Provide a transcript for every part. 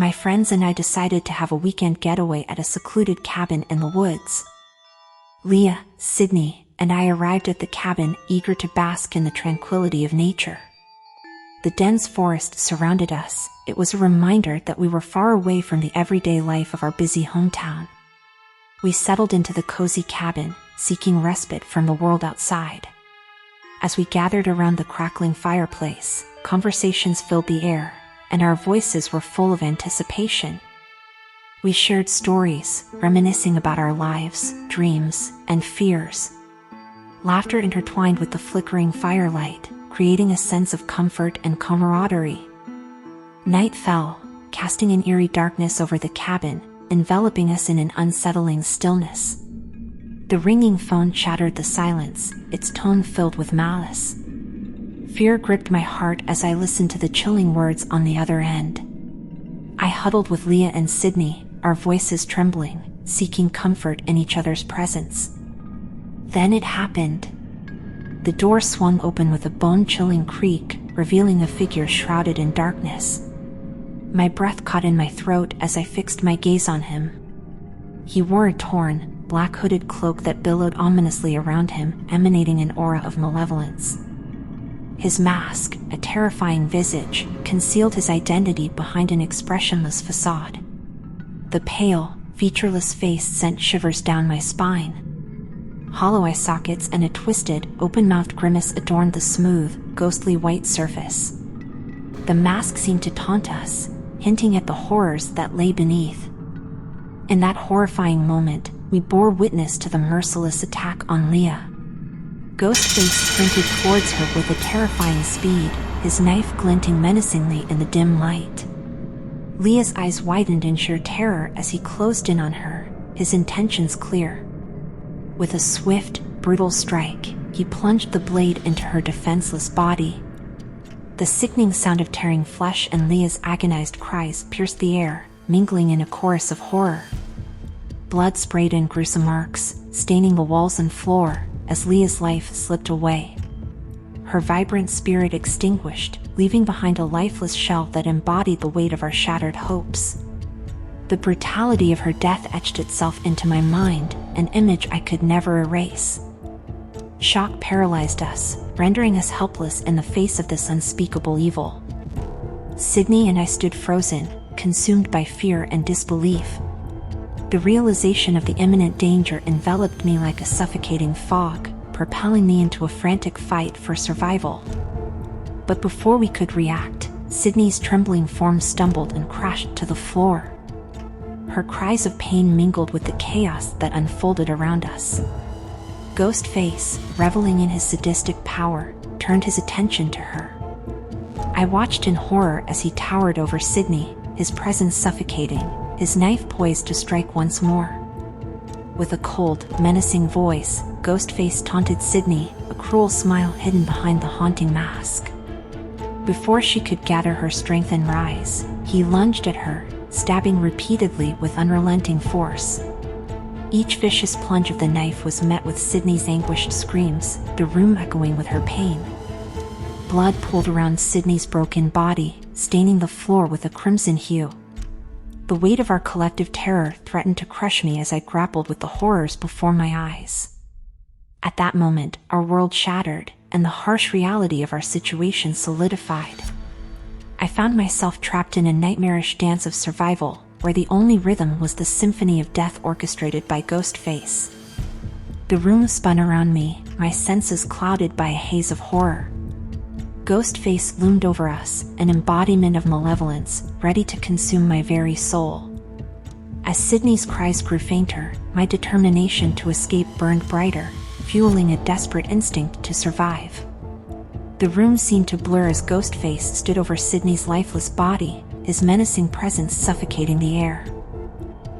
my friends and I decided to have a weekend getaway at a secluded cabin in the woods. Leah, Sydney, and I arrived at the cabin, eager to bask in the tranquility of nature. The dense forest surrounded us. It was a reminder that we were far away from the everyday life of our busy hometown. We settled into the cozy cabin, seeking respite from the world outside. As we gathered around the crackling fireplace, conversations filled the air, and our voices were full of anticipation. We shared stories, reminiscing about our lives, dreams, and fears. Laughter intertwined with the flickering firelight, creating a sense of comfort and camaraderie. Night fell, casting an eerie darkness over the cabin, enveloping us in an unsettling stillness. The ringing phone shattered the silence, its tone filled with malice. Fear gripped my heart as I listened to the chilling words on the other end. I huddled with Leah and Sydney, our voices trembling, seeking comfort in each other's presence. Then it happened. The door swung open with a bone-chilling creak, revealing a figure shrouded in darkness. My breath caught in my throat as I fixed my gaze on him. He wore a torn, black hooded cloak that billowed ominously around him, emanating an aura of malevolence. His mask, a terrifying visage, concealed his identity behind an expressionless facade. The pale, featureless face sent shivers down my spine. Hollow eye sockets and a twisted, open-mouthed grimace adorned the smooth, ghostly white surface. The mask seemed to taunt us, hinting at the horrors that lay beneath. In that horrifying moment, we bore witness to the merciless attack on Leah. Ghostface sprinted towards her with a terrifying speed, his knife glinting menacingly in the dim light. Leah's eyes widened in sheer terror as he closed in on her, his intentions clear. With a swift, brutal strike, he plunged the blade into her defenseless body. The sickening sound of tearing flesh and Leah's agonized cries pierced the air, mingling in a chorus of horror. Blood sprayed in gruesome marks, staining the walls and floor, as Leah's life slipped away. Her vibrant spirit extinguished, leaving behind a lifeless shell that embodied the weight of our shattered hopes. The brutality of her death etched itself into my mind, an image I could never erase. Shock paralyzed us, rendering us helpless in the face of this unspeakable evil. Sydney and I stood frozen, consumed by fear and disbelief. The realization of the imminent danger enveloped me like a suffocating fog, propelling me into a frantic fight for survival. But before we could react, Sydney's trembling form stumbled and crashed to the floor. Her cries of pain mingled with the chaos that unfolded around us. Ghostface, reveling in his sadistic power, turned his attention to her. I watched in horror as he towered over Sydney, his presence suffocating, his knife poised to strike once more. With a cold, menacing voice, Ghostface taunted Sydney, a cruel smile hidden behind the haunting mask. Before she could gather her strength and rise, he lunged at her, stabbing repeatedly with unrelenting force. Each vicious plunge of the knife was met with Sydney's anguished screams, the room echoing with her pain. Blood pooled around Sydney's broken body, staining the floor with a crimson hue. The weight of our collective terror threatened to crush me as I grappled with the horrors before my eyes. At that moment, our world shattered, and the harsh reality of our situation solidified. I found myself trapped in a nightmarish dance of survival, where the only rhythm was the symphony of death orchestrated by Ghostface. The room spun around me, my senses clouded by a haze of horror. Ghostface loomed over us, an embodiment of malevolence, ready to consume my very soul. As Sydney's cries grew fainter, my determination to escape burned brighter, fueling a desperate instinct to survive. The room seemed to blur as Ghostface stood over Sydney's lifeless body, his menacing presence suffocating the air.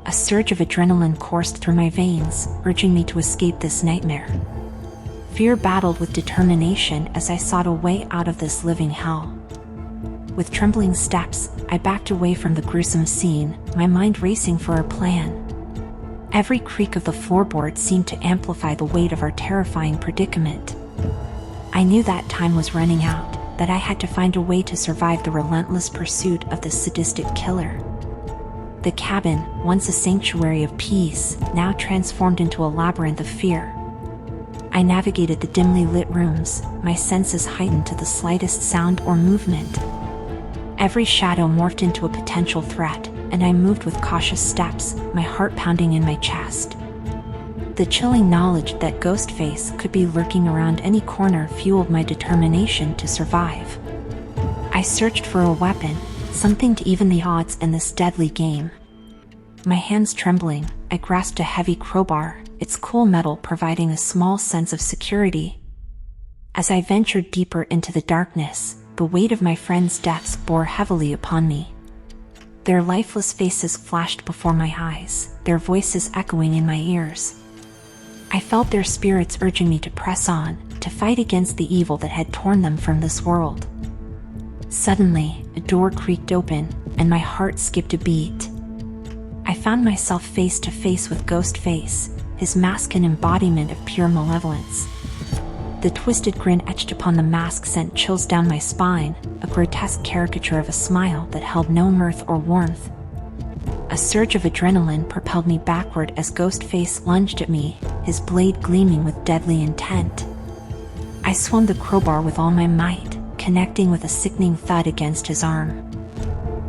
A surge of adrenaline coursed through my veins, urging me to escape this nightmare. Fear battled with determination as I sought a way out of this living hell. With trembling steps, I backed away from the gruesome scene, my mind racing for a plan. Every creak of the floorboard seemed to amplify the weight of our terrifying predicament. I knew that time was running out, that I had to find a way to survive the relentless pursuit of this sadistic killer. The cabin, once a sanctuary of peace, now transformed into a labyrinth of fear. I navigated the dimly lit rooms, my senses heightened to the slightest sound or movement. Every shadow morphed into a potential threat, and I moved with cautious steps, my heart pounding in my chest. The chilling knowledge that Ghostface could be lurking around any corner fueled my determination to survive. I searched for a weapon, something to even the odds in this deadly game. My hands trembling, I grasped a heavy crowbar, its cool metal providing a small sense of security. As I ventured deeper into the darkness, the weight of my friends' deaths bore heavily upon me. Their lifeless faces flashed before my eyes, their voices echoing in my ears. I felt their spirits urging me to press on, to fight against the evil that had torn them from this world. Suddenly, a door creaked open, and my heart skipped a beat. I found myself face to face with Ghostface, his mask an embodiment of pure malevolence. The twisted grin etched upon the mask sent chills down my spine, a grotesque caricature of a smile that held no mirth or warmth. A surge of adrenaline propelled me backward as Ghostface lunged at me, his blade gleaming with deadly intent. I swung the crowbar with all my might, connecting with a sickening thud against his arm.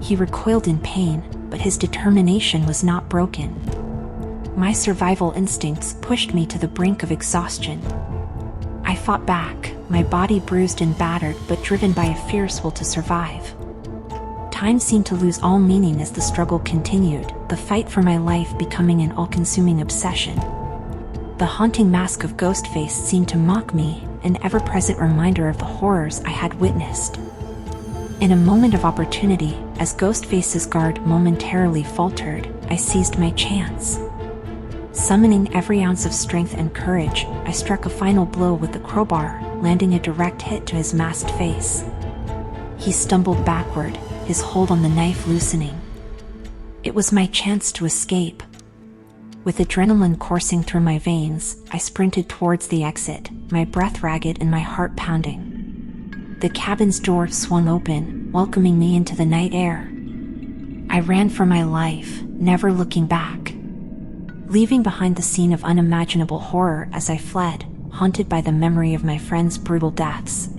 He recoiled in pain, but his determination was not broken. My survival instincts pushed me to the brink of exhaustion. I fought back, my body bruised and battered but driven by a fierce will to survive. Time seemed to lose all meaning as the struggle continued, the fight for my life becoming an all-consuming obsession. The haunting mask of Ghostface seemed to mock me, an ever-present reminder of the horrors I had witnessed. In a moment of opportunity, as Ghostface's guard momentarily faltered, I seized my chance. Summoning every ounce of strength and courage, I struck a final blow with the crowbar, landing a direct hit to his masked face. He stumbled backward, his hold on the knife loosening. It was my chance to escape. With adrenaline coursing through my veins, I sprinted towards the exit, my breath ragged and my heart pounding. The cabin's door swung open, welcoming me into the night air. I ran for my life, never looking back, leaving behind the scene of unimaginable horror as I fled, haunted by the memory of my friends' brutal deaths.